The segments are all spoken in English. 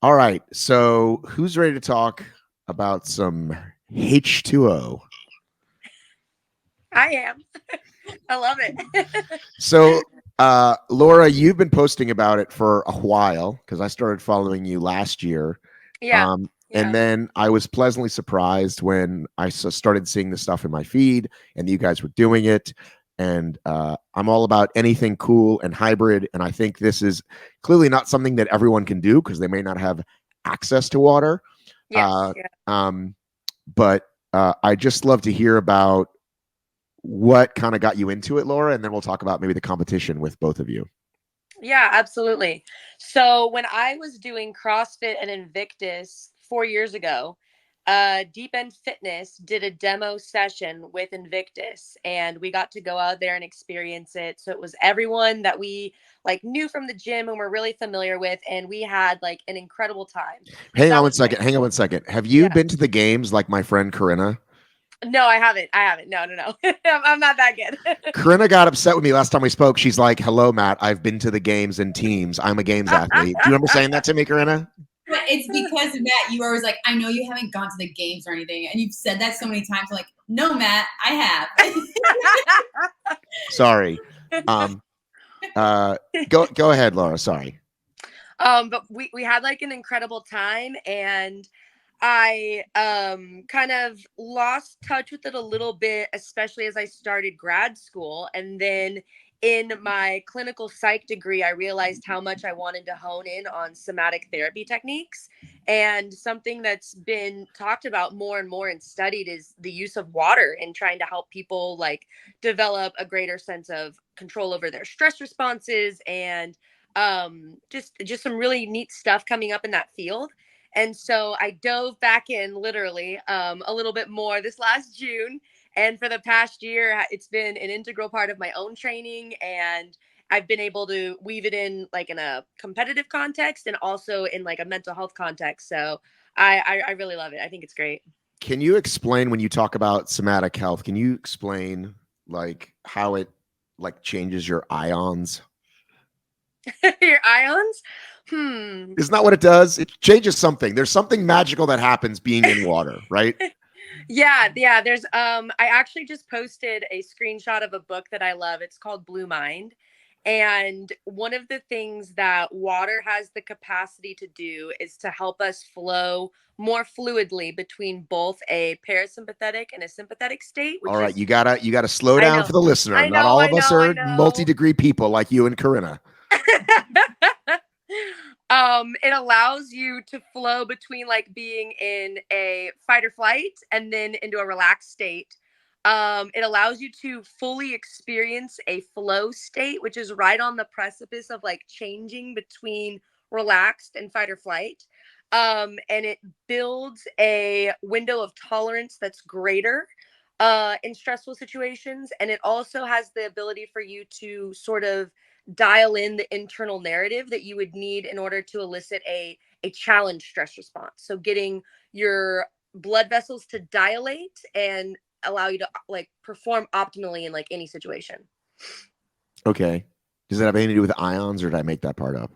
All right. So who's ready to talk about some H2O? I am. I love it. So, Laura, you've been posting about it for a while because I started following you last year. Yeah. And Yeah. then I was pleasantly surprised when I started seeing the stuff in my feed and you guys were doing it. And I'm all about anything cool and hybrid. And I think this is clearly not something that everyone can do because they may not have access to water. Yes. Uh, Yeah. um, but I just love to hear about what kind of got you into it, Laura, and then we'll talk about maybe the competition with both of you. Yeah, absolutely. So when I was doing CrossFit and Invictus 4 years ago, Deep End Fitness did a demo session with Invictus, and we got to go out there and experience it. So it was everyone that we like knew from the gym and were really familiar with, and we had like an incredible time. So Hang on that one was second. great. Hang on one second. Have you Yeah. been to the games like my friend Corinna? No, I haven't. I haven't. No, no, no. I'm not that good. Corinna got upset with me last time we spoke. She's like, "Hello, Matt. I've been to the games and teams. I'm a games athlete." Do you remember saying that to me, Corinna? But it's because Matt, you were always like, I know you haven't gone to the games or anything, and you've said that so many times. I'm like, no, Matt, I have. Sorry. Um, go ahead, Laura. Sorry. But we had like an incredible time, and I kind of lost touch with it a little bit, especially as I started grad school. And then in my clinical psych degree, I realized how much I wanted to hone in on somatic therapy techniques. And something that's been talked about more and more and studied is the use of water in trying to help people like develop a greater sense of control over their stress responses, and just some really neat stuff coming up in that field. And so I dove back in literally a little bit more this last June. And for the past year, it's been an integral part of my own training. And I've been able to weave it in like in a competitive context and also in like a mental health context. So I really love it. I think it's great. Can you explain when you talk about somatic health? Can you explain like how it like changes your ions? Your ions? Hmm. Isn't that what it does? It changes something. There's something magical that happens being in water, right? Yeah, there's I actually just posted a screenshot of a book that I love. It's called Blue Mind. And one of the things that water has the capacity to do is to help us flow more fluidly between both a parasympathetic and a sympathetic state, All which right, is you gotta slow I down know. for the listener. I Not know, all I of us know, I are know. multi-degree people like you and Corinna. It allows you to flow between like being in a fight or flight and then into a relaxed state. It allows you to fully experience a flow state, which is right on the precipice of like changing between relaxed and fight or flight. And it builds a window of tolerance that's greater in stressful situations. And it also has the ability for you to sort of dial in the internal narrative that you would need in order to elicit a challenge stress response. So getting your blood vessels to dilate and allow you to like perform optimally in like any situation. Okay. Does that have anything to do with ions, or did I make that part up?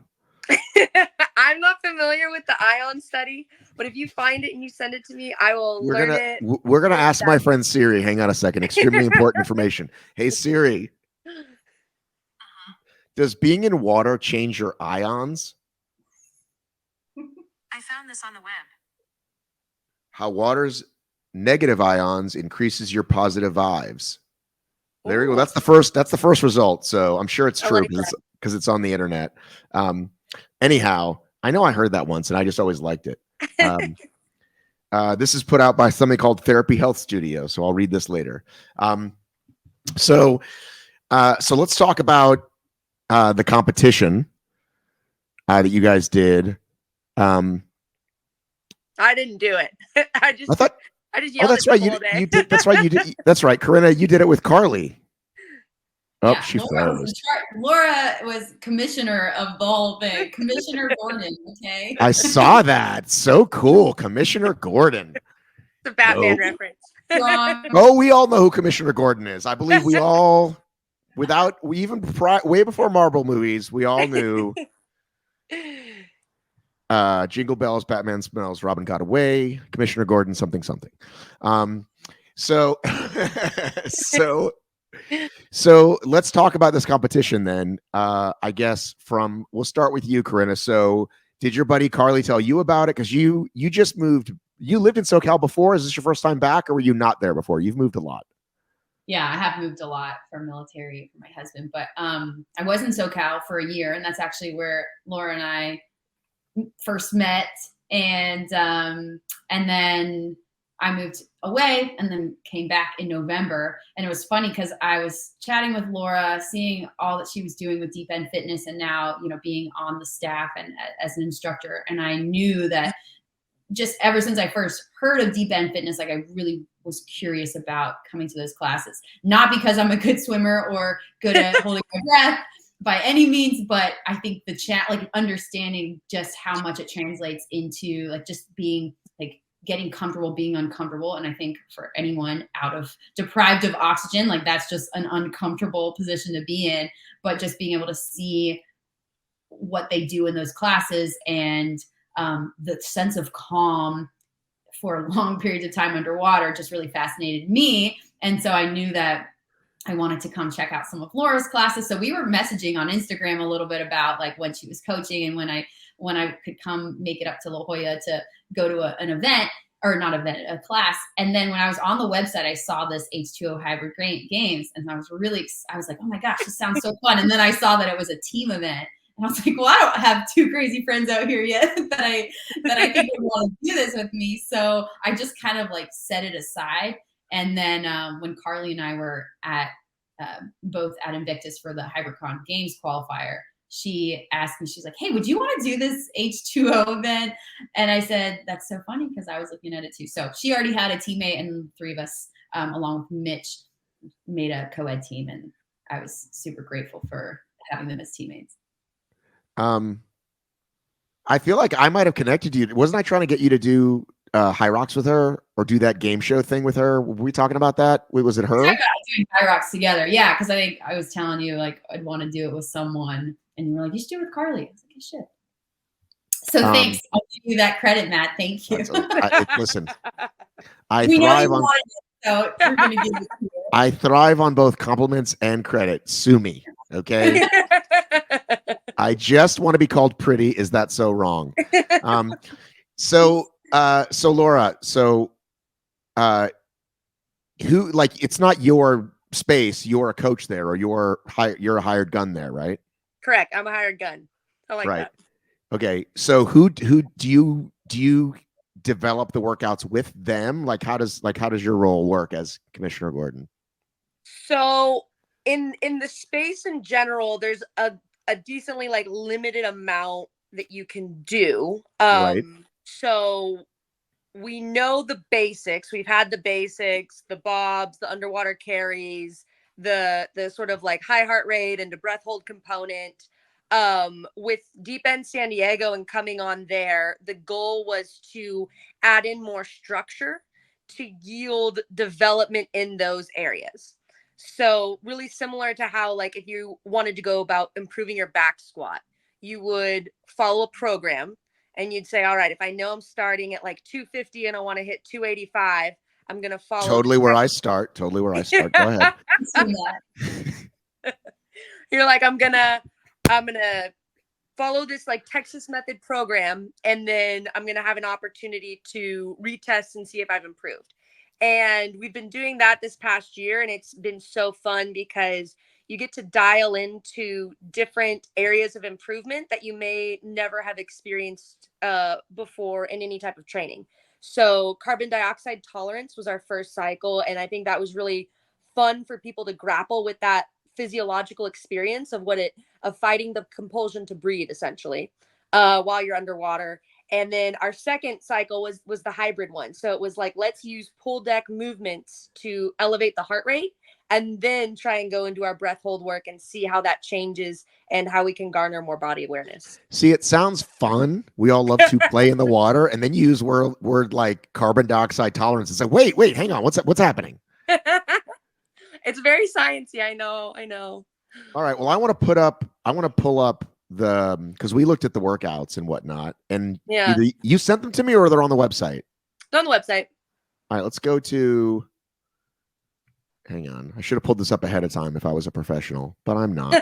I'm not familiar with the ion study, but if you find it and you send it to me, I will We're learn gonna it. we're gonna Break it ask my down. friend Siri. Hang on a second. Extremely important information. Hey Siri, does being in water change your ions? I found this on the web. How water's negative ions increases your positive vibes. There you go. Ooh, That's the first result. So I'm sure it's I true like that. because it's on the internet. Um, anyhow, I know I heard that once and I just always liked it. Um, this is put out by something called Therapy Health Studio. So I'll read this later. So let's talk about the competition that you guys did. I didn't do it. I I thought, just oh, yelled at that's right. people all day. You did. That's right. You did. That's right. Corinna, you did it with Carly. Oh, Yeah, she Laura was froze. in charge. Laura was commissioner of the whole thing. Commissioner Gordon, okay? I saw that. So cool. Commissioner Gordon. It's a Batman No. reference. Strong. Oh, we all know who Commissioner Gordon is. I believe we all, we even way before Marvel movies, we all knew. Jingle bells, Batman smells, Robin got away, Commissioner Gordon, something, something. So, so let's talk about this competition then. I guess we'll start with you, Corinna. So did your buddy Carly tell you about it? Because you just moved. You lived in SoCal before. Is this your first time back, or were you not there before? You've moved a lot. Yeah, I have moved a lot for military for my husband, but I was in SoCal for a year, and that's actually where Laura and I first met, and then I moved away and then came back in November. And it was funny because I was chatting with Laura, seeing all that she was doing with Deep End Fitness, and now, you know, being on the staff and as an instructor. And I knew that just ever since I first heard of Deep End Fitness, like I really was curious about coming to those classes. Not because I'm a good swimmer or good at holding my breath by any means, but I think the chat, like understanding just how much it translates into like just being like getting comfortable being uncomfortable. And I think for anyone deprived of oxygen, like that's just an uncomfortable position to be in, but just being able to see what they do in those classes and the sense of calm for long periods of time underwater just really fascinated me. And so I knew that I wanted to come check out some of Laura's classes. So we were messaging on Instagram a little bit about like when she was coaching and when I could come make it up to La Jolla to go to an event, or not event, a class. And then when I was on the website, I saw this H20 Hybrid Games, and I was like, oh my gosh, this sounds so fun. And then I saw that it was a team event, and I was like, well, I don't have two crazy friends out here yet that I think would want to do this with me. So I just kind of like set it aside. And then when Carly and I were at both at Invictus for the HybridCon Games qualifier, she asked me, she's like, hey, would you want to do this H2O event? And I said, that's so funny because I was looking at it too. So she already had a teammate, and three of us, along with Mitch, made a co-ed team. And I was super grateful for having them as teammates. I feel like I might have connected you. Wasn't I trying to get you to do High Rocks with her or do that game show thing with her? Were we talking about that? Was it her? We talked about doing High Rocks together. Yeah, because I think I was telling you like I'd want to do it with someone, and you were like, you should do it with Carly. I was like, you should. So thanks. I'll give you that credit, Matt. Thank you. Listen, I thrive on. So we're gonna give it to you. I thrive on both compliments and credit. Sue me, okay? I just want to be called pretty. Is that so wrong? So Laura, who, like, it's not your space. You're a coach there, or you're a hired gun there, right? Correct. I'm a hired gun. I like that. Okay. So who do you develop the workouts with them? Like, how does your role work as Commissioner Gordon? So in the space in general, there's a decently like limited amount that you can do. Right. So we know the basics. We've had the basics, the bobs, the underwater carries, the sort of like high heart rate and the breath hold component. With Deep End San Diego and coming on there, the goal was to add in more structure to yield development in those areas. So really similar to how, like, if you wanted to go about improving your back squat, you would follow a program and you'd say, all right, if I know I'm starting at like 250 and I want to hit 285, I'm going to follow. Totally where I start. Go ahead. You're like, I'm going to follow this like Texas method program. And then I'm going to have an opportunity to retest and see if I've improved. And we've been doing that this past year, and it's been so fun because you get to dial into different areas of improvement that you may never have experienced before in any type of training. So carbon dioxide tolerance was our first cycle, and I think that was really fun for people to grapple with that physiological experience of fighting the compulsion to breathe, essentially, while you're underwater. And then our second cycle was the hybrid one. So it was like, let's use pull deck movements to elevate the heart rate, and then try and go into our breath hold work and see how that changes and how we can garner more body awareness. See, it sounds fun. We all love to play in the water, and then you use word like carbon dioxide tolerance. It's like, wait, hang on. What's happening? It's very sciencey. I know. All right. Well, I want to pull up because we looked at the workouts and whatnot, and Yeah. either you sent them to me or they're on the website. They're on the website. All right, let's go to. Hang on, I should have pulled this up ahead of time if I was a professional, but I'm not.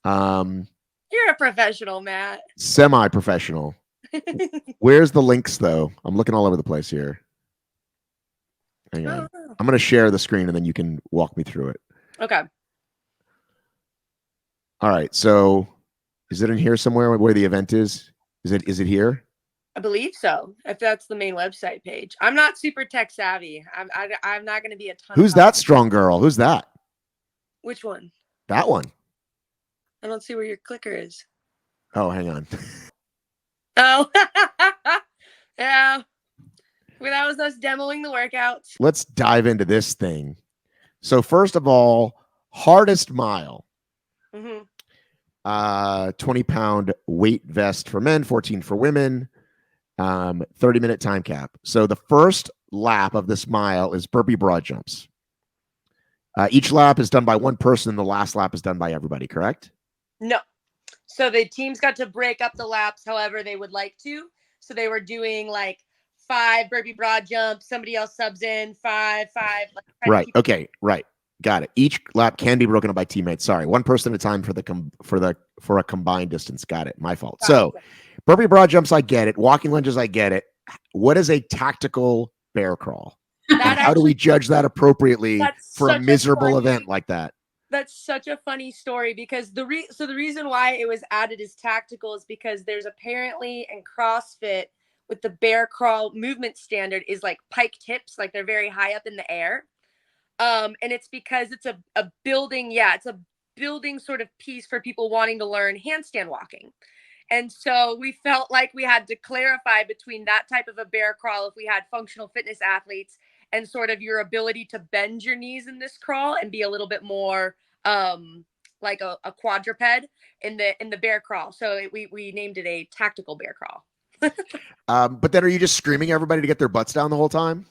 You're a professional, Matt. Semi-professional. Where's the links though? I'm looking all over the place here. Hang on. I'm going to share the screen and then you can walk me through it. Okay. All right. So is it in here somewhere where the event is? Is it here? I believe so. If that's the main website page. I'm not super tech savvy. I'm not going to be a ton. Who's that strong girl? Who's that? Which one? That one. I don't see where your clicker is. Oh, hang on. Oh, yeah. Well, that was us demoing the workouts. Let's dive into this thing. So first of all, hardest mile. 20-pound weight vest for men, 14 for women, 30-minute time cap. So the first lap of this mile is burpee broad jumps. Each lap is done by one person, and the last lap is done by everybody, correct? No. So the teams got to break up the laps however they would like to. So they were doing like 5 burpee broad jumps. Somebody else subs in 5. Like, right. Okay. Right. Got it. Each lap can be broken up by teammates. Sorry, one person at a time for a combined distance. Got it. My fault. So, burpee broad jumps, I get it. Walking lunges, I get it. What is a tactical bear crawl? How do we judge that appropriately for a miserable event like that? That's such a funny story because the reason why it was added as tactical is because there's apparently in CrossFit with the bear crawl movement standard is like pike tips, like they're very high up in the air. And it's because it's a building. Yeah, it's a building sort of piece for people wanting to learn handstand walking. And so we felt like we had to clarify between that type of a bear crawl if we had functional fitness athletes and sort of your ability to bend your knees in this crawl and be a little bit more like a quadruped in the bear crawl. So we named it a tactical bear crawl. But then are you just screaming at everybody to get their butts down the whole time?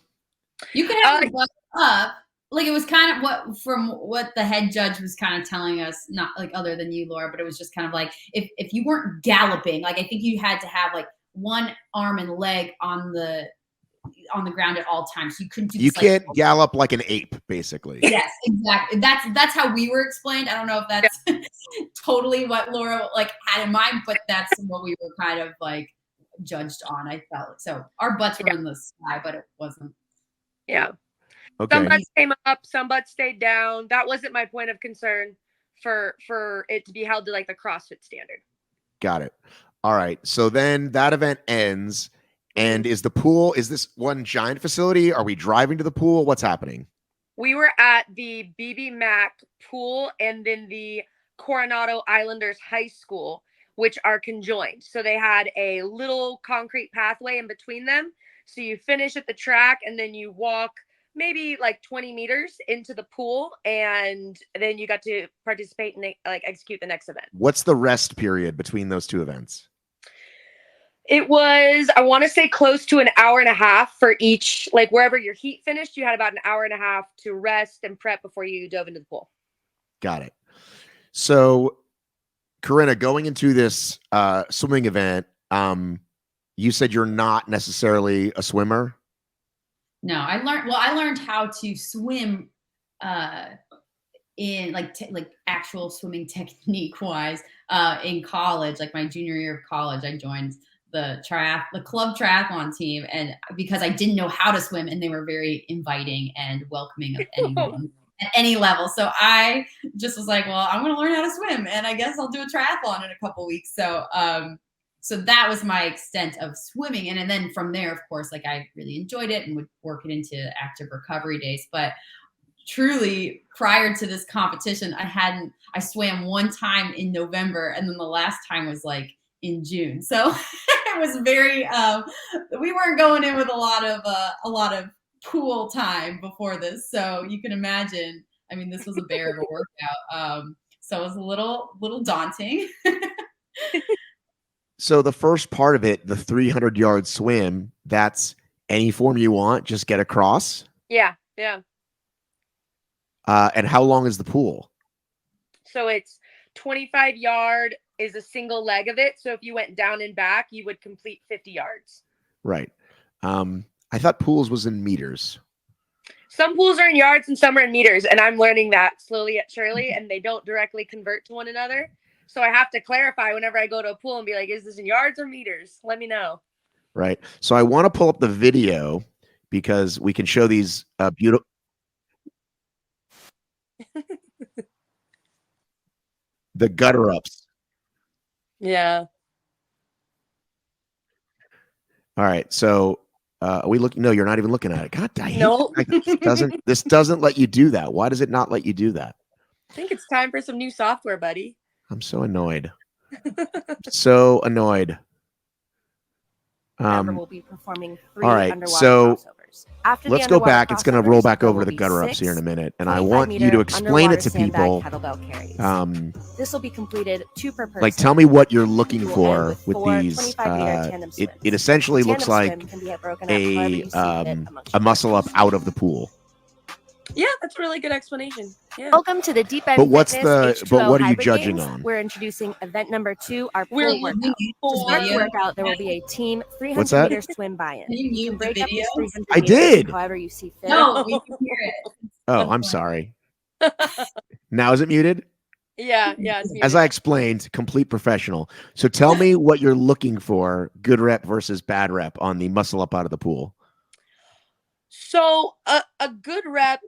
You can have your butt up. Like it was kind of what the head judge was kind of telling us, not like other than you, Laura, but it was just kind of like if you weren't galloping, like I think you had to have like one arm and leg on the ground at all times. You couldn't do this, can't gallop like an ape, basically. Yes, exactly. That's how we were explained. I don't know if that's totally what Laura like had in mind, but that's what we were kind of like judged on. I felt so our butts were in the sky, but it wasn't. Yeah. Okay. Some butts came up, some butts stayed down. That wasn't my point of concern for it to be held to like the CrossFit standard. Got it. All right. So then that event ends. And is this one giant facility? Are we driving to the pool? What's happening? We were at the BB Mac pool and then the Coronado Islanders High School, which are conjoined. So they had a little concrete pathway in between them. So you finish at the track and then you walk maybe like 20 meters into the pool, and then you got to participate and like execute the next event. What's the rest period between those two events? It was, I want to say close to an hour and a half for each, like wherever your heat finished, you had about an hour and a half to rest and prep before you dove into the pool. Got it. So Corinna, going into this swimming event, you said you're not necessarily a swimmer. No, I learned how to swim in like actual swimming technique wise in college. Like my junior year of college, I joined the club triathlon team, and because I didn't know how to swim, and they were very inviting and welcoming of anyone at any level. So I just was like, well, I'm going to learn how to swim, and I guess I'll do a triathlon in a couple weeks. So so that was my extent of swimming. And then from there, of course, like I really enjoyed it and would work it into active recovery days. But truly, prior to this competition, I swam one time in November, and then the last time was like in June. So it was very, we weren't going in with a lot of pool time before this. So you can imagine, I mean, this was a bear of a workout. So it was a little daunting. So the first part of it, the 300-yard swim, that's any form you want, just get across. Yeah. And how long is the pool? So it's 25 yard. is a single leg of it. So if you went down and back, you would complete 50 yards. Right. I thought pools was in meters. Some pools are in yards and some are in meters, and I'm learning that slowly at Shirley, and they don't directly convert to one another. So I have to clarify whenever I go to a pool and be like, is this in yards or meters? Let me know. Right. So I want to pull up the video because we can show these beautiful. The gutter ups. Yeah. All right. So are we looking? No, you're not even looking at it. God, I hate No. this doesn't let you do that. Why does it not let you do that? I think it's time for some new software, buddy. I'm so annoyed. So annoyed. Will be performing 3 all right, underwater so crossovers. After let's the go back. underwater It's going to roll back crossovers, over to the there gutter will be ups here in a 6 minute, and I 25 want you to meter explain it to underwater people. sandbag kettlebell carries. This will be completed 2 per person. Like, tell me what you're looking We'll for end with 4 these. 25-meter tandem swims. It essentially The looks tandem like swim can be broken up however you see fit amongst a muscle up out of the pool. Yeah, that's a really good explanation. Yeah. Welcome to the Deep End But what's Fitness the? H20 But what are you Hybrid judging Games. on? We're introducing event number 2, our We're pool workout. To start the workout, there will be a team What's that? 300-meter swim buy-in. Can you You mute can the break up video? this 300 I meters did. however you see fit. No, we can hear it. Oh, I'm sorry. Now is it muted? Yeah. It's As muted. I explained, complete professional. So tell me what you're looking for, good rep versus bad rep on the muscle up out of the pool. So a good rep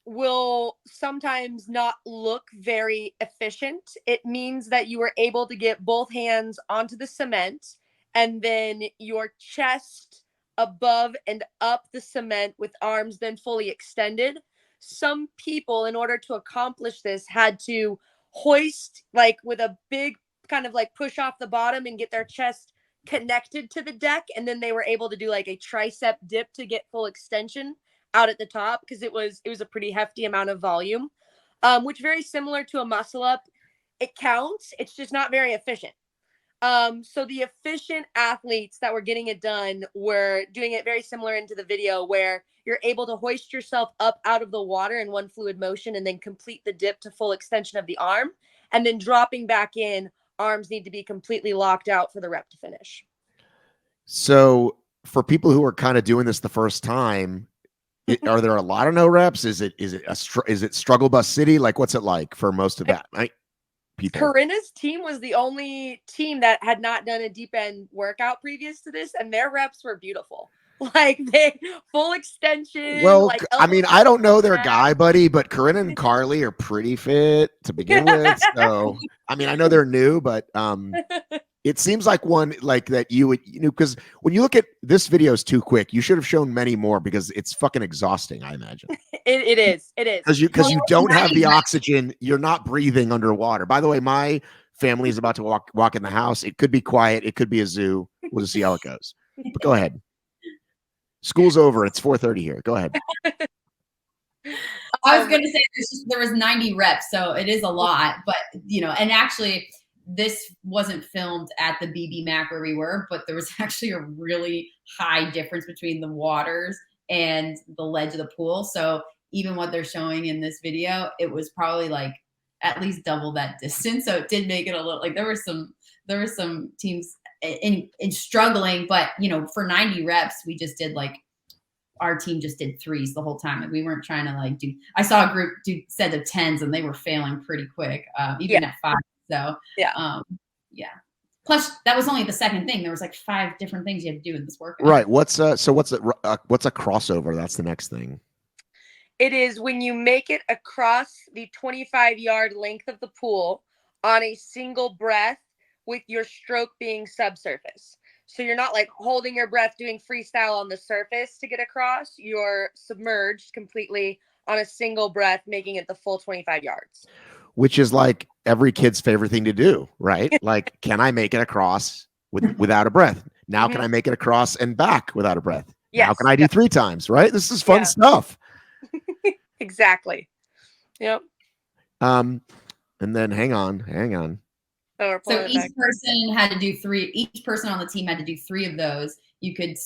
will sometimes not look very efficient. It means that you are able to get both hands onto the cement and then your chest above and up the cement with arms then fully extended. Some people, in order to accomplish this, had to hoist like with a big kind of like push off the bottom and get their chest connected to the deck, and then they were able to do like a tricep dip to get full extension out at the top because it was a pretty hefty amount of volume, which very similar to a muscle up. It counts, it's just not very efficient. So the efficient athletes that were getting it done were doing it very similar into the video where you're able to hoist yourself up out of the water in one fluid motion and then complete the dip to full extension of the arm, and then dropping back in, arms need to be completely locked out for the rep to finish. So for people who are kind of doing this the first time, are there a lot of no reps? Is it struggle bus city? Like, what's it like for most of that? Right? People. Corinna's team was the only team that had not done a deep end workout previous to this, and their reps were beautiful. Like they full extension. Well, like I mean, I don't know their guy, buddy, but Corinna and Carly are pretty fit to begin with. So, I mean, I know they're new, but it seems like one like that you would, because when you look at this video is too quick. You should have shown many more because it's fucking exhausting, I imagine. It is. Because you don't have the oxygen. You're not breathing underwater. By the way, my family is about to walk in the house. It could be quiet. It could be a zoo. We'll just see how it goes. But go ahead. School's over. It's 4:30 here. Go ahead. I was going to say there was 90 reps, so it is a lot. But, and actually this wasn't filmed at the BB Mac where we were, but there was actually a really high difference between the waters and the ledge of the pool. So even what they're showing in this video, it was probably like at least double that distance. So it did make it a little like there were some teams in struggling, but for 90 reps, we just did like our team just did 3s the whole time. Like we weren't trying to like do. I saw a group do set of 10s and they were failing pretty quick, even at 5. So yeah. Plus, that was only the second thing. There was like 5 different things you had to do in this workout. Right. What's a crossover? That's the next thing. It is when you make it across the 25-yard length of the pool on a single breath with your stroke being subsurface. So you're not like holding your breath doing freestyle on the surface to get across. You're submerged completely on a single breath, making it the full 25 yards. Which is like every kid's favorite thing to do, right? Like, can I make it across without a breath? Now, can I make it across and back without a breath? Yes. Now, can I do 3 times, right? This is fun stuff. Exactly. Yep. And then hang on. Oh, so each person had to do 3. Each person on the team had to do 3 of those. You could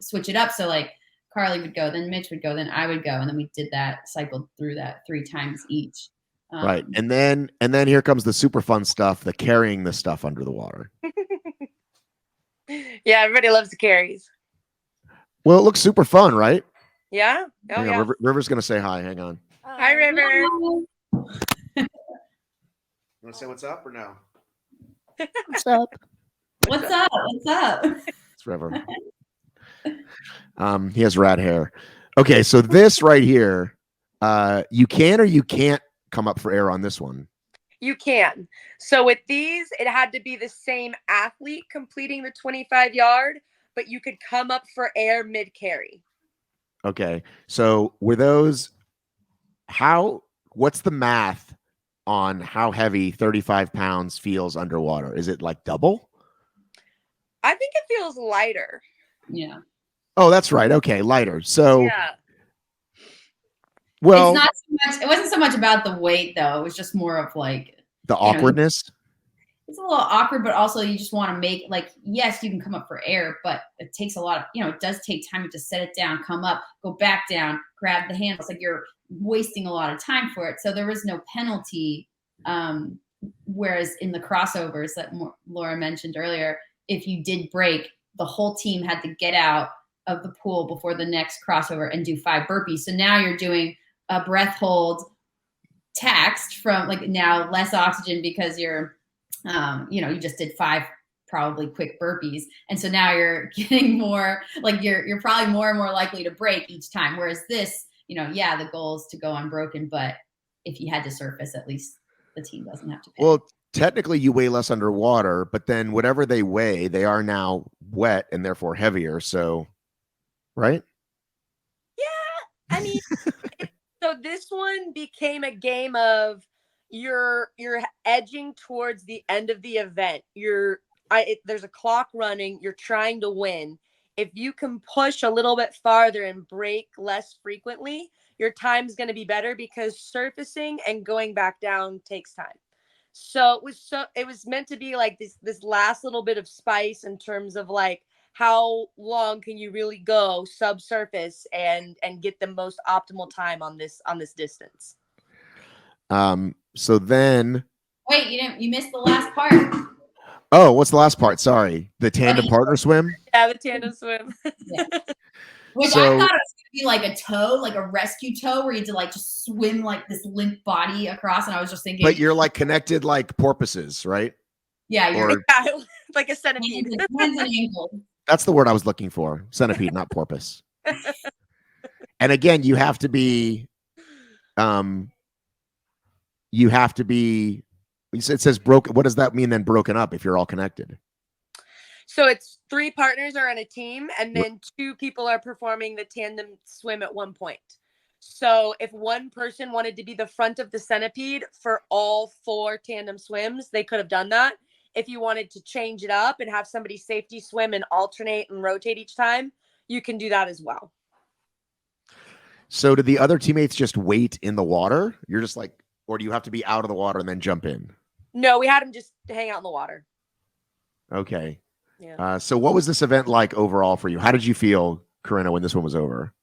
switch it up. So like Carly would go, then Mitch would go, then I would go. And then we did that, cycled through that 3 times each. Right. And then here comes the super fun stuff, the carrying the stuff under the water. Yeah, everybody loves the carries. Well, it looks super fun, right? Yeah. Oh, Hang on, yeah. River's going to say hi. Hang on. Hi, River. You want to say what's up or no? What's up? What's up? What's up? It's River. He has rat hair. Okay, so this right here, you can or you can't come up for air on this one. You can. So with these, it had to be the same athlete completing the 25-yard, but you could come up for air mid-carry. Okay, so were those, what's the math on how heavy 35 pounds feels underwater? Is it like double? I think it feels lighter. Yeah. Oh, that's right. Okay, lighter. So, Yeah. It's well, not so much, it wasn't so much about the weight though. It was just more of like the awkwardness. It's a little awkward, but also you just want to make, like, yes, you can come up for air, but it takes a lot of, it does take time to set it down, come up, go back down, grab the handles. Like you're wasting a lot of time for it. So there was no penalty. Whereas in the crossovers that Laura mentioned earlier, if you did break, the whole team had to get out of the pool before the next crossover and do 5 burpees. So now you're doing a breath hold taxed from like now less oxygen because you're, you just did 5 probably quick burpees. And so now you're getting more, like you're probably more and more likely to break each time. Whereas this, the goal is to go unbroken, but if you had to surface, at least the team doesn't have to pay. Well, technically you weigh less underwater, but then whatever they weigh, they are now wet and therefore heavier. So, right? Yeah. I mean, so this one became a game of you're edging towards the end of the event. There's a clock running. You're trying to win. If you can push a little bit farther and break less frequently, your time's going to be better because surfacing and going back down takes time. So it was meant to be like this last little bit of spice in terms of like how long can you really go subsurface and get the most optimal time on this distance. So then wait, you missed the last part. Oh, what's the last part? Sorry. The tandem partner swim? Yeah, the tandem swim. Yeah. Which I thought it was going to be like a tow, like a rescue tow where you had to like just swim like this limp body across. And I was just thinking. But you're like connected like porpoises, right? Yeah. You're like a centipede. Hands and ankles. That's the word I was looking for. Centipede, not porpoise. And again, you have to be, it says broken. What does that mean then broken up if you're all connected? So it's 3 partners are on a team and then 2 people are performing the tandem swim at one point. So if one person wanted to be the front of the centipede for all 4 tandem swims, they could have done that. If you wanted to change it up and have somebody safety swim and alternate and rotate each time, you can do that as well. So do the other teammates just wait in the water? You're just like, or do you have to be out of the water and then jump in? No, we had them just hang out in the water. Okay. Yeah. So what was this event like overall for you? How did you feel, Corinna, when this one was over?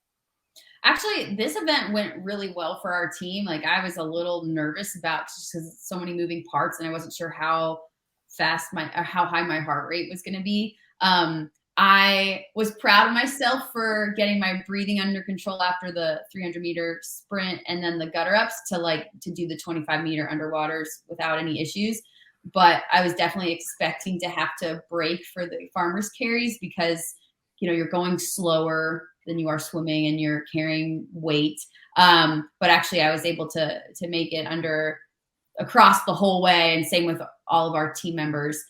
Actually, this event went really well for our team. Like I was a little nervous about just because so many moving parts and I wasn't sure how high my heart rate was going to be. I was proud of myself for getting my breathing under control after the 300-meter sprint and then the gutter ups to do the 25-meter underwaters without any issues. But I was definitely expecting to have to break for the farmers carries because, you're going slower than you are swimming and you're carrying weight. But actually I was able to make it under across the whole way, and same with all of our team members.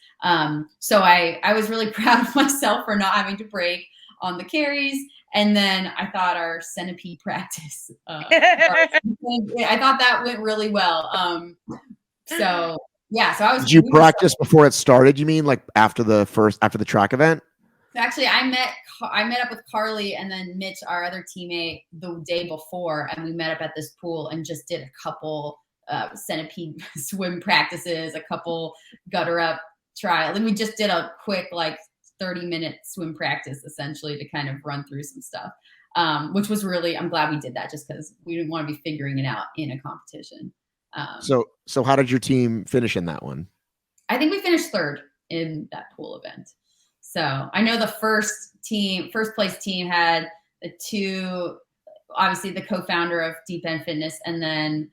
So I was really proud of myself for not having to break on the carries. And then I thought our centipede practice, I thought that went really well. So I was. Did you practice before it started? You mean like after the track event? Actually, I met up with Carly and then Mitch, our other teammate, the day before, and we met up at this pool and just did a couple centipede swim practices, a couple gutter up trials. And we just did a quick 30-minute swim practice essentially to kind of run through some stuff, which was really, I'm glad we did that just because we didn't want to be figuring it out in a competition. So how did your team finish in that one? I think we finished third in that pool event. So I know the first place team had the two, obviously the co-founder of Deep End Fitness, and then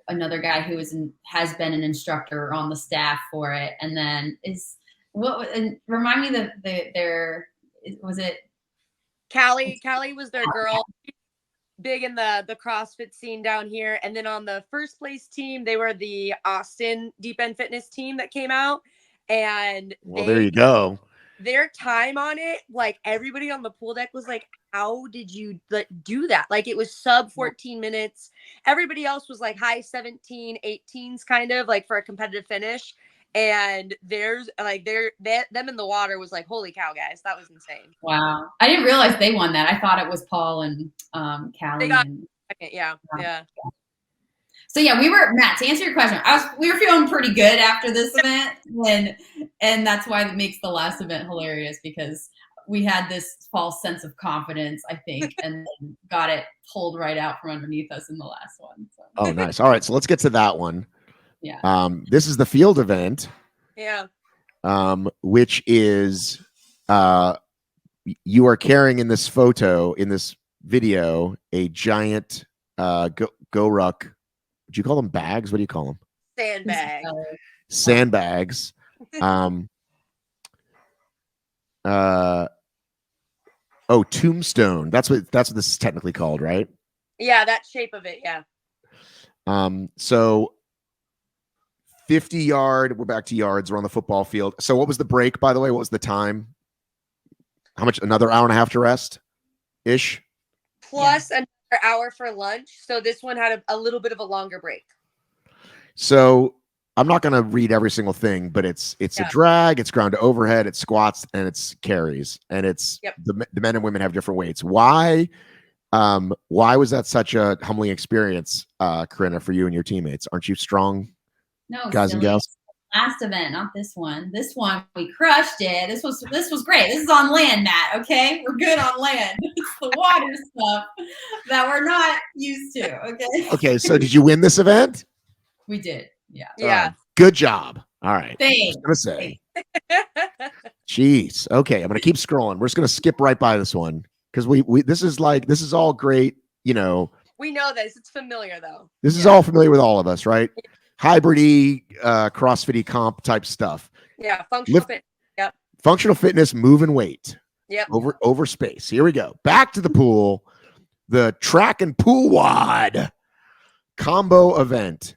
another guy who has been an instructor on the staff for it. And then remind me was it Callie was their girl, big in the CrossFit scene down here. And then on the first place team, they were the Austin Deep End Fitness team that came out. And there you go. Their time on it, like everybody on the pool deck was like, how did you do that? Like it was sub 14 minutes. Everybody else was like high 17, 18s kind of like for a competitive finish. And there's like them in the water was like, holy cow, guys, that was insane. Wow. I didn't realize they won that. I thought it was Paul and Callie. They got second, yeah. So yeah, Matt, to answer your question, we were feeling pretty good after this event, and that's why it makes the last event hilarious, because we had this false sense of confidence, I think, and then got it pulled right out from underneath us in the last one. So. Oh, nice. All right, so let's get to that one. Yeah. This is the field event. Yeah. Which is you are carrying in this video a giant go-ruck. Do you call them bags? What do you call them? Sandbags. Tombstone. That's what this is technically called, right? Yeah, that shape of it. Yeah. So 50-yard. We're back to yards. We're on the football field. So what was the break, by the way? What was the time? How much? Another hour and a half to rest, ish. Plus another hour for lunch. So this one had a little bit of a longer break. So I'm not going to read every single thing, but it's a drag, it's ground to overhead, it's squats, and it's carries, and it's the men and women have different weights. Why was that such a humbling experience, Corinna, for you and your teammates? Aren't you strong, guys and gals? Last event, not this one. This one we crushed it. This was great. This is on land, Matt. Okay, we're good on land. It's the water stuff that we're not used to. Okay. So did you win this event? We did. Yeah. Yeah. Good job. All right. Thanks. I was gonna say. Jeez. Okay, I'm gonna keep scrolling. We're just gonna skip right by this one because this is all great. You know. We know this. It's familiar though. This is all familiar with all of us, right? Hybrid-y, CrossFit-y comp type stuff. Yeah, functional fitness. Yep. Functional fitness, move and weight. Yep. Over space. Here we go. Back to the pool. The track and Pool Wod combo event.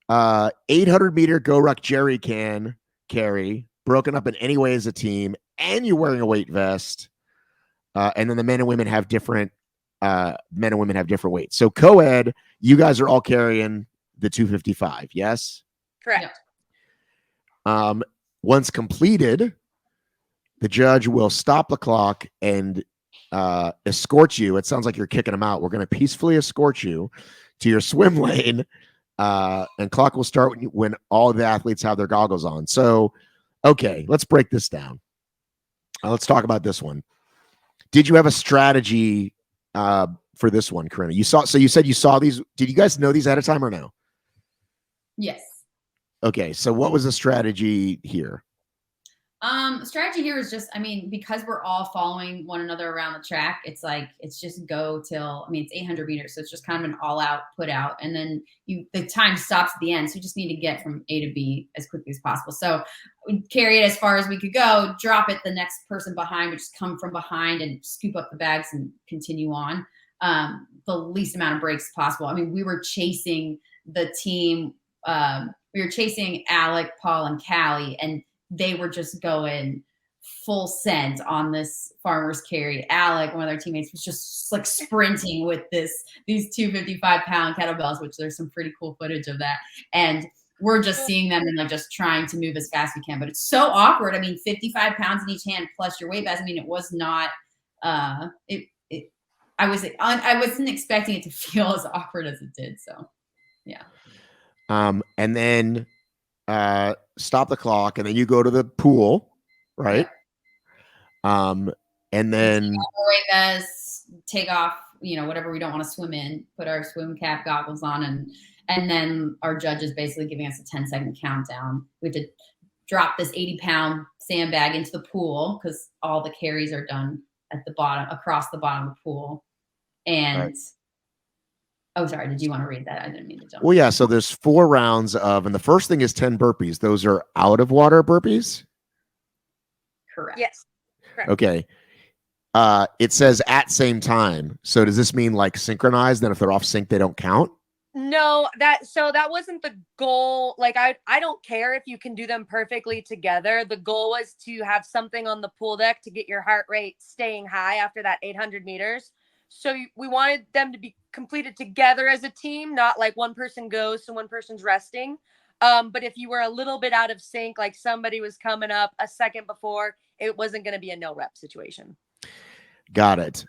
800-meter go ruck jerry can carry, broken up in any way as a team, and you're wearing a weight vest. And then the men and women have different weights. So co-ed, you guys are all carrying the 255, yes? Correct. Once completed, the judge will stop the clock and escort you. It sounds like you're kicking them out. We're going to peacefully escort you to your swim lane, and clock will start when all the athletes have their goggles on. So, okay, let's break this down. Let's talk about this one. Did you have a strategy for this one, Corinna? You said you saw these. Did you guys know these ahead of time or no? Yes. Okay, so what was the strategy here? Strategy here is just, because we're all following one another around the track, it's just go till, it's 800 meters. So it's just kind of an all out, put out. And then the time stops at the end. So you just need to get from A to B as quickly as possible. So we carry it as far as we could go, drop it. The next person behind would just come from behind and scoop up the bags and continue on. The least amount of breaks possible. We were chasing the team. We were chasing Alec, Paul, and Callie, and they were just going full send on this farmer's carry. Alec, one of their teammates, was just like sprinting with these 255-pound kettlebells, which there's some pretty cool footage of that. And we're just seeing them and just trying to move as fast as we can. But it's so awkward. 55 pounds in each hand plus your weight vest. It was not. I wasn't expecting it to feel as awkward as it did. So, yeah. And then stop the clock, and then you go to the pool, right? Yeah. And then weight vests, take off whatever we don't want to swim in, put our swim cap goggles on, and then our judge is basically giving us a 10-second countdown. We have to drop this 80-pound sandbag into the pool because all the carries are done at the bottom, across the bottom of the pool. And Right. oh, sorry, did you want to read that? I didn't mean to jump. Well, yeah. So there's 4 rounds of, and the first thing is 10 burpees. Those are out of water burpees. Correct. Yes. Correct. Okay. It says at same time. So does this mean like synchronized? Then if they're off sync, they don't count? No, that wasn't the goal. Like I don't care if you can do them perfectly together. The goal was to have something on the pool deck to get your heart rate staying high after that 800 meters. So we wanted them to be completed together as a team, not like one person goes and one person's resting. But if you were a little bit out of sync, like somebody was coming up a second before, it wasn't going to be a no rep situation. Got it.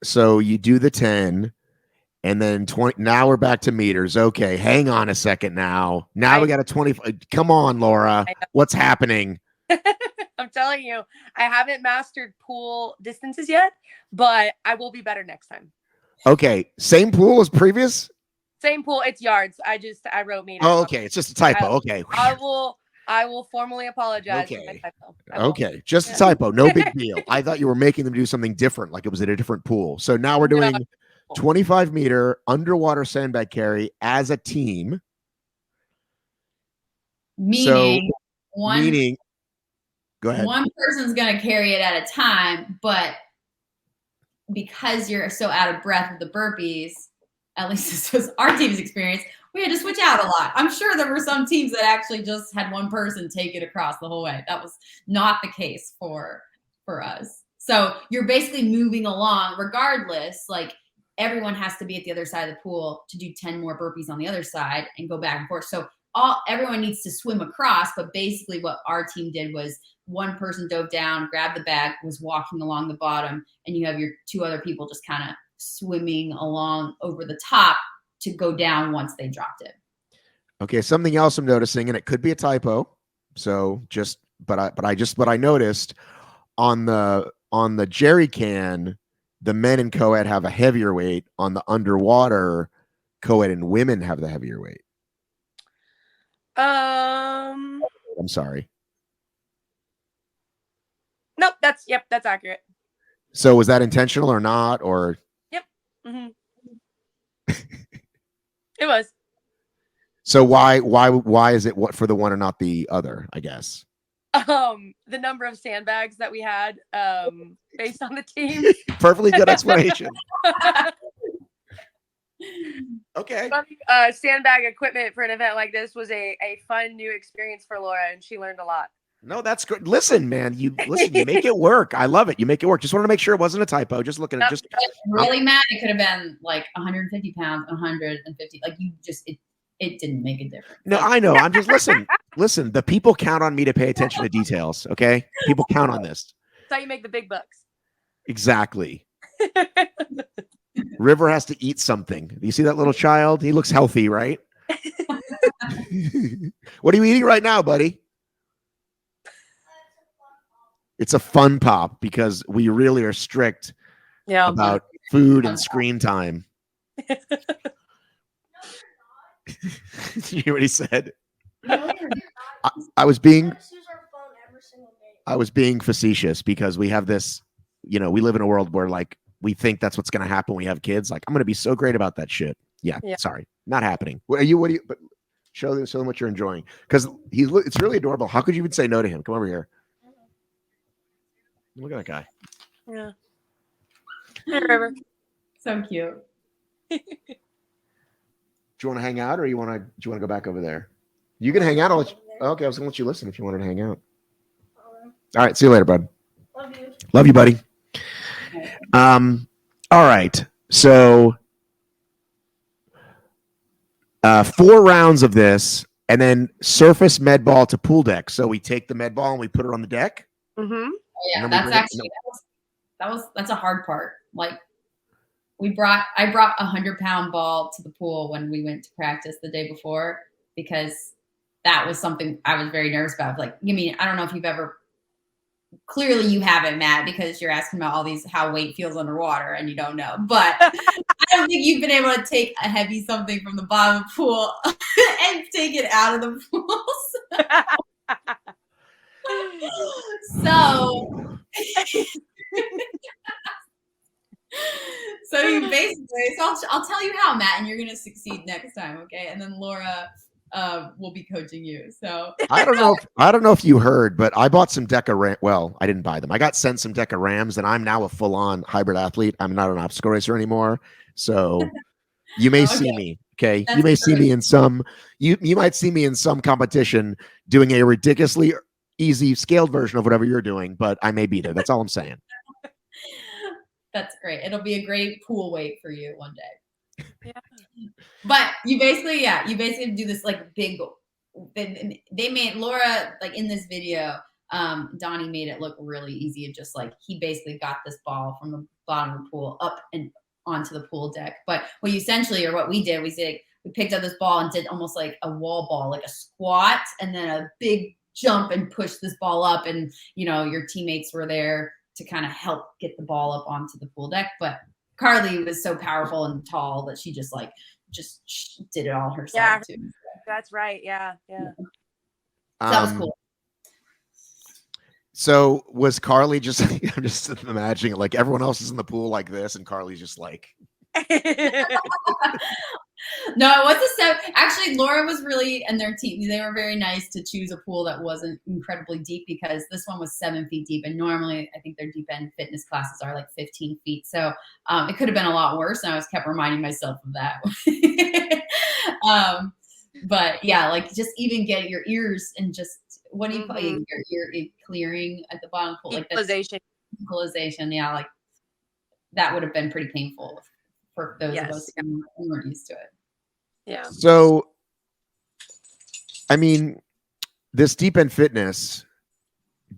So you do the 10 and then 20. Now we're back to meters. Okay. Hang on a second now. Now we got a 20. Come on, Laura. What's happening? I'm telling you, I haven't mastered pool distances yet, but I will be better next time. Okay. Same pool as previous? Same pool. It's yards. I wrote meters. Oh, okay. It's just a typo. Okay. I will formally apologize. Okay. For my typo. Okay. Just a typo. No big deal. I thought you were making them do something different, like it was at a different pool. So now we're doing 25-meter underwater sandbag carry as a team. Meaning, go ahead. One person's going to carry it at a time, but because you're so out of breath with the burpees, at least this was our team's experience, we had to switch out a lot. I'm sure there were some teams that actually just had one person take it across the whole way. That was not the case for us. So you're basically moving along regardless. Like everyone has to be at the other side of the pool to do 10 more burpees on the other side and go back and forth. So everyone needs to swim across, but basically what our team did was one person dove down, grabbed the bag, was walking along the bottom, and you have your 2 other people just kind of swimming along over the top to go down once they dropped it. Okay, something else I'm noticing, and it could be a typo. So but I noticed on the jerry can, the men in co-ed have a heavier weight. On the underwater, co-ed and women have the heavier weight. I'm sorry. Nope, that's accurate. So was that intentional or not? Or yep. Mm-hmm. It was. So why is it what for the one and not the other, I guess? The number of sandbags that we had based on the team. Perfectly good explanation. Okay. Sandbag equipment for an event like this was a fun new experience for Laura, and she learned a lot. No, that's good. Listen, man, you make it work. I love it. You make it work. Just wanted to make sure it wasn't a typo. Just looking at just really mad. It could have been like 150 pounds, 150. Like it didn't make a difference. No, I know. I'm just listen. The people count on me to pay attention to details. Okay, people count on this. That's how you make the big bucks. Exactly. River has to eat something. Do you see that little child? He looks healthy, right? What are you eating right now, buddy? It's a fun pop because we really are strict about food and screen time. You hear what he said? I was being facetious because we have this, we live in a world where like we think that's what's going to happen when we have kids. Like I'm going to be so great about that shit. Yeah. Sorry, not happening. What are you? But show them what you're enjoying because it's really adorable. How could you even say no to him? Come over here. Look at that guy. Yeah. River. So cute. Do you want to hang out or do you want to go back over there? You can hang out. Okay, I was going to let you listen if you wanted to hang out. All right. See you later, bud. Love you. Love you, buddy. All right. So 4 rounds of this and then surface med ball to pool deck. So we take the med ball and we put it on the deck. Mm-hmm. Yeah, that's a hard part. Like I brought a 100-pound ball to the pool when we went to practice the day before because that was something I was very nervous about. Like, I don't know if you've ever clearly you haven't, Matt, because you're asking about all these how weight feels underwater and you don't know. But I don't think you've been able to take a heavy something from the bottom of the pool and take it out of the pool. So so you basically, so I'll tell you how, Matt, and you're gonna succeed next time, okay? And then Laura will be coaching you. So I don't know if you heard, but I bought some Deca Ram. Well, I didn't buy them. I got sent some Deca Rams, and I'm now a full-on hybrid athlete. I'm not an obstacle racer anymore, so you may see me. Okay, That's you may see great. me in some. You might see me in some competition doing a ridiculously easy scaled version of whatever you're doing, but I may be there. That's all I'm saying. That's great. It'll be a great pool weight for you one day. Yeah. But you basically do this like big. They made Laura, like in this video. Donnie made it look really easy. It just like he basically got this ball from the bottom of the pool up and onto the pool deck. But what we did, we picked up this ball and did almost like a wall ball, like a squat, and then a big jump and push this ball up. And your teammates were there to kind of help get the ball up onto the pool deck. But Carly was so powerful and tall that she just did it all herself too. That's right. Yeah. That was cool. So was Carly just? I'm just imagining it, like everyone else is in the pool like this, and Carly's just like. No, it wasn't so. Actually, Laura was really, and their team, they were very nice to choose a pool that wasn't incredibly deep, because this one was 7 feet deep, and normally I think their deep end fitness classes are like 15 feet. So it could have been a lot worse, and I was kept reminding myself of that. But yeah, like just even get your ears and just what do you call it? Your ear clearing at the bottom pool, like equalization. Yeah, like that would have been pretty painful for those of us who weren't used to it. Yeah. So, I mean, this deep end fitness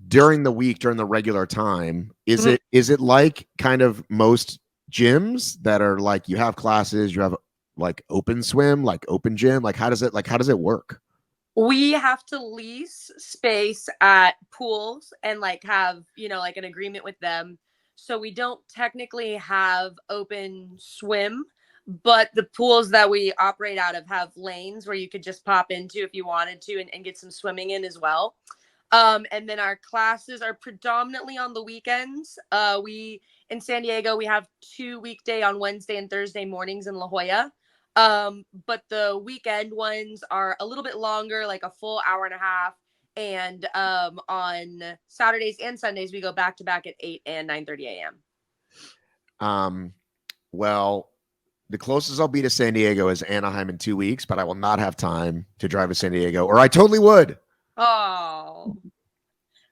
during the week, during the regular time, is it like kind of most gyms that are like you have classes, you have like open swim, like open gym, like how does it work? We have to lease space at pools and like have, like an agreement with them. So we don't technically have open swim, but the pools that we operate out of have lanes where you could just pop into if you wanted to and get some swimming in as well. And then our classes are predominantly on the weekends. In San Diego, we have 2 weekday on Wednesday and Thursday mornings in La Jolla. But the weekend ones are a little bit longer, like a full hour and a half. And on Saturdays and Sundays, we go back to back at 8 and 9:30 a.m. Well, the closest I'll be to San Diego is Anaheim in 2 weeks, but I will not have time to drive to San Diego, or I totally would. Oh,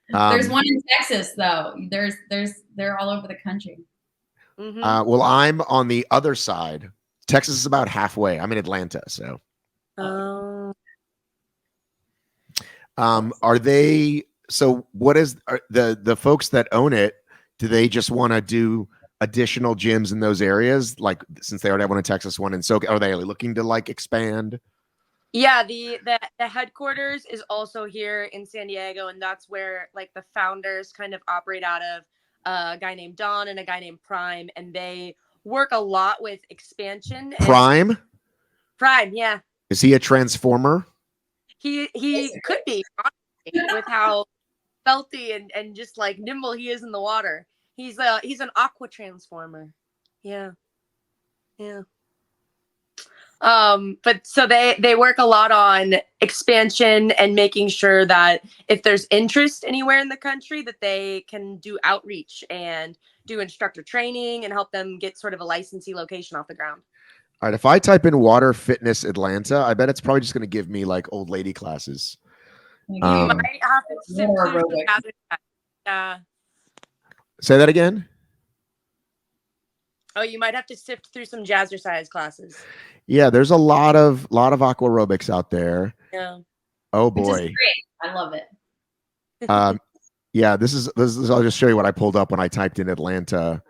there's one in Texas though. They're all over the country. Well, I'm on the other side. Texas is about halfway. I'm in Atlanta, so. Are they? So, what is the folks that own it? Do they just want to do additional gyms in those areas? Like, since they already have one in Texas, one in SoCal, are they looking to like expand? Yeah, the headquarters is also here in San Diego, and that's where like the founders kind of operate out of. A guy named Don and a guy named Prime, and they work a lot with expansion. Prime, yeah. Is he a transformer? He could be, honestly, with how felty and just like nimble he is in the water. He's an aqua transformer. Yeah. But so they work a lot on expansion and making sure that if there's interest anywhere in the country, that they can do outreach and do instructor training and help them get sort of a licensee location off the ground. All right. If I type in water fitness Atlanta, I bet it's probably just going to give me like old lady classes. You might have to sit through Say that again. Oh, you might have to sift through some jazzercise classes. Yeah, there's a lot of aqua aerobics out there. Yeah. Oh boy. Which is great. I love it. Yeah, this is I'll just show you what I pulled up when I typed in Atlanta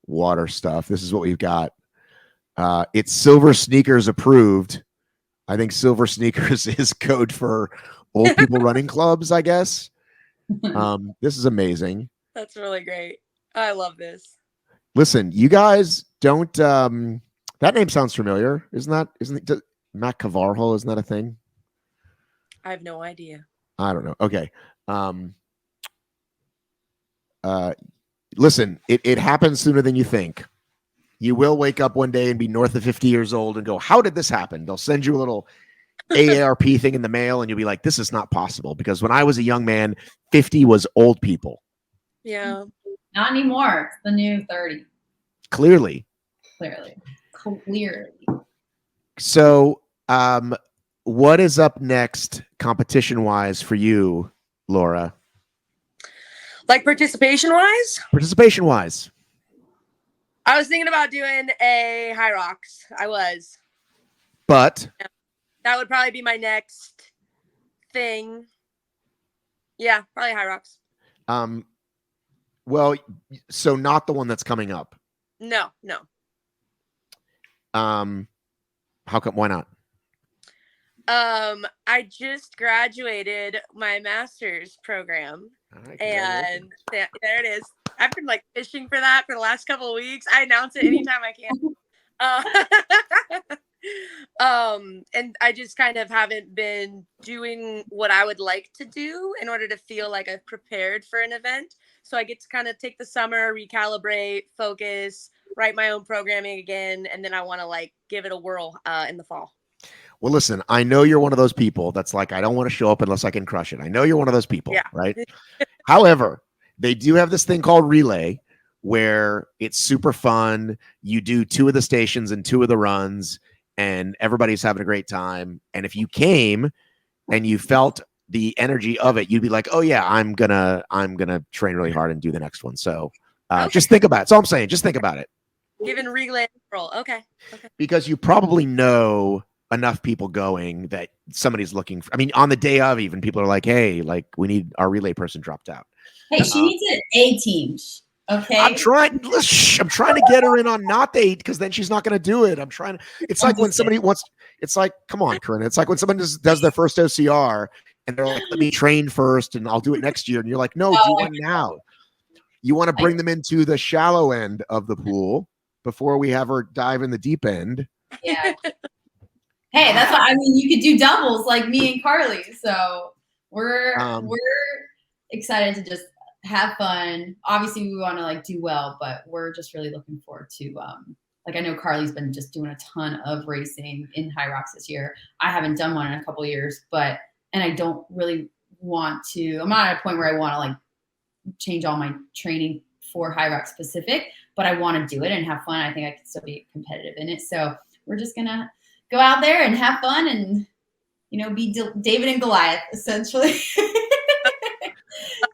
water stuff. This is what we've got. It's Silver Sneakers approved. I think Silver Sneakers is code for old people running clubs, I guess. This is amazing. That's really great. I love this. Listen, you guys don't. That name sounds familiar. Isn't it? Matt Cavarho, isn't that a thing? I have no idea. I don't know. Okay. Listen, it happens sooner than you think. You will wake up one day and be north of 50 years old and go, how did this happen? They'll send you a little AARP thing in the mail and you'll be like, this is not possible. Because when I was a young man, 50 was old people. Yeah. Not anymore. It's the new 30. Clearly. So, what is up next competition-wise for you, Laura? Like participation-wise? Participation-wise. I was thinking about doing a high rocks. I was. But? That would probably be my next thing. Yeah, probably high rocks. Well, so not the one that's coming up. No. How come? Why not? I just graduated my master's program, and there it is. I've been like fishing for that for the last couple of weeks. I announce it anytime I can. And I just kind of haven't been doing what I would like to do in order to feel like I've prepared for an event. So I get to kind of take the summer, recalibrate, focus, write my own programming again, and then I want to like give it a whirl in the fall. Well, listen, I know you're one of those people that's like, I don't want to show up unless I can crush it. I know you're one of those people, yeah. Right? However, they do have this thing called relay where it's super fun. You do 2 of the stations and 2 of the runs and everybody's having a great time. And if you came and you felt the energy of it, you'd be like, oh yeah, I'm gonna train really hard and do the next one. So just think about it. That's all I'm saying. Just think about it. Given relay roll. Okay. Because you probably know enough people going that somebody's looking for, I mean, on the day of even people are like, hey, like we need our relay person dropped out. Hey, she needs an A team. Okay. I'm trying to get her in on not the 8 because then she's not going to do it. It's like when somebody wants, it's like, come on, Corinna. It's like when someone does their first OCR and they're like, let me train first and I'll do it next year. And you're like, no, do one now. You want to bring them into the shallow end of the pool before we have her dive in the deep end. Yeah. Hey, that's what I mean. You could do doubles like me and Carly. So we're excited to just have fun. Obviously, we want to like do well, but we're just really looking forward to like I know Carly's been just doing a ton of racing in high rocks this year. I haven't done one in a couple of years, and I don't really want to. I'm not at a point where I want to like change all my training for high rock specific, but I want to do it and have fun. I think I can still be competitive in it. So we're just gonna go out there and have fun and, be David and Goliath, essentially.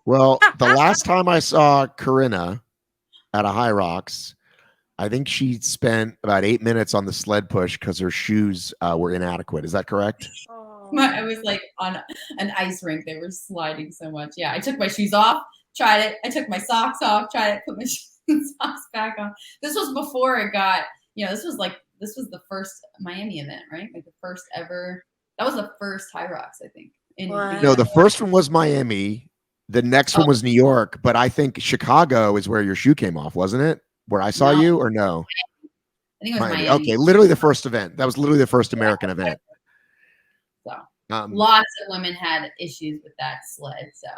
Well, the last time I saw Corinna at a high rocks, I think she spent about 8 minutes on the sled push because her shoes were inadequate. Is that correct? I was like on an ice rink. They were sliding so much. Yeah, I took my shoes off, tried it. I took my socks off, tried it, put my socks back on. This was before it got, this was the first Miami event, right? Like the first ever. That was the first high rocks, I think. No, the first one was Miami. The next one was New York, but I think Chicago is where your shoe came off, wasn't it? Where I saw you, or no? I think it was Miami. Okay, literally the first event. That was literally the first American event. So lots of women had issues with that sled. So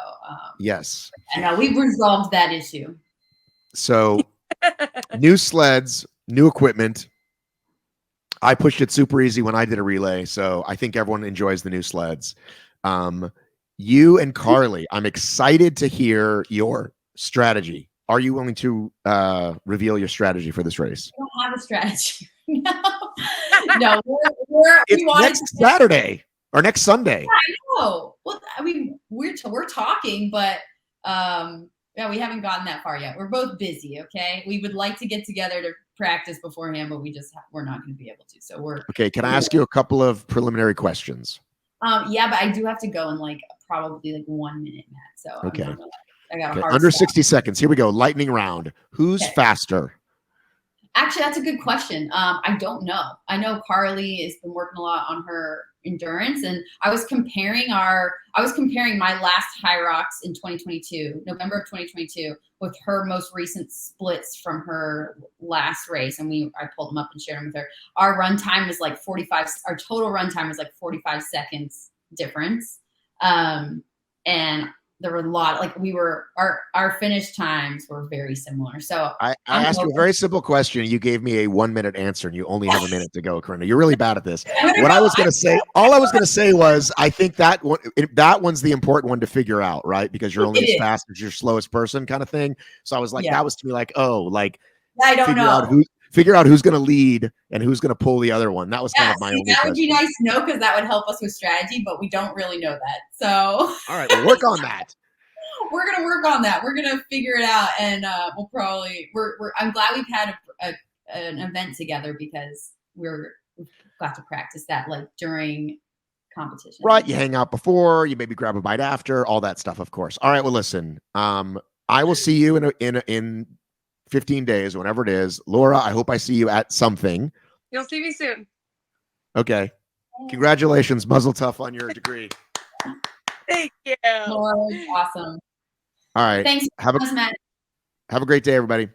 yes, and we resolved that issue. So new sleds, new equipment. I pushed it super easy when I did a relay, so I think everyone enjoys the new sleds. You and Carly, I'm excited to hear your strategy. Are you willing to reveal your strategy for this race? I don't have a strategy. No, it's next Saturday or next Sunday. Yeah, I know. Well, I mean, we're talking, but yeah, we haven't gotten that far yet. We're both busy. Okay, we would like to get together to practice beforehand, but we're not going to be able to. So we're okay. Can I ask you a couple of preliminary questions? Yeah, but I do have to go in like probably like 1 minute, Matt. So okay, I got a hard under 60 seconds. Here we go. Lightning round. Who's faster? Actually, that's a good question. I don't know. I know Carly has been working a lot on her endurance. And I was comparing my last High Rocks in 2022, November of 2022, with her most recent splits from her last race. And I pulled them up and shared them with her. Our run time was like 45. Our total run time was like 45 seconds difference. And there were a lot, like our finish times were very similar. So I asked you a very simple question. You gave me a 1 minute answer, and you only have a minute to go, Corinna. You're really bad at this. What I was going to say, all I was going to say was, I think that one's the important one to figure out, right? Because you're only as fast as your slowest person, kind of thing. So I was like, that was to me like, oh, like I don't know. Figure out who's going to lead and who's going to pull the other one. That was kind of my only that question. would be nice to know, because that would help us with strategy, but we don't really know that. So all right, we'll work on that. We're going to work on that. We're going to figure it out. And we'll probably, I'm glad we've had an event together, because we've got to practice that like during competition. Right. You hang out before, you maybe grab a bite after, all that stuff, of course. All right. Well, listen, I will see you in 15 days, whenever it is. Laura, I hope I see you at something. You'll see me soon. Okay. Congratulations. Muzzle tough on your degree. Thank you. Laura was awesome. All right. Thanks. Have a great day, everybody.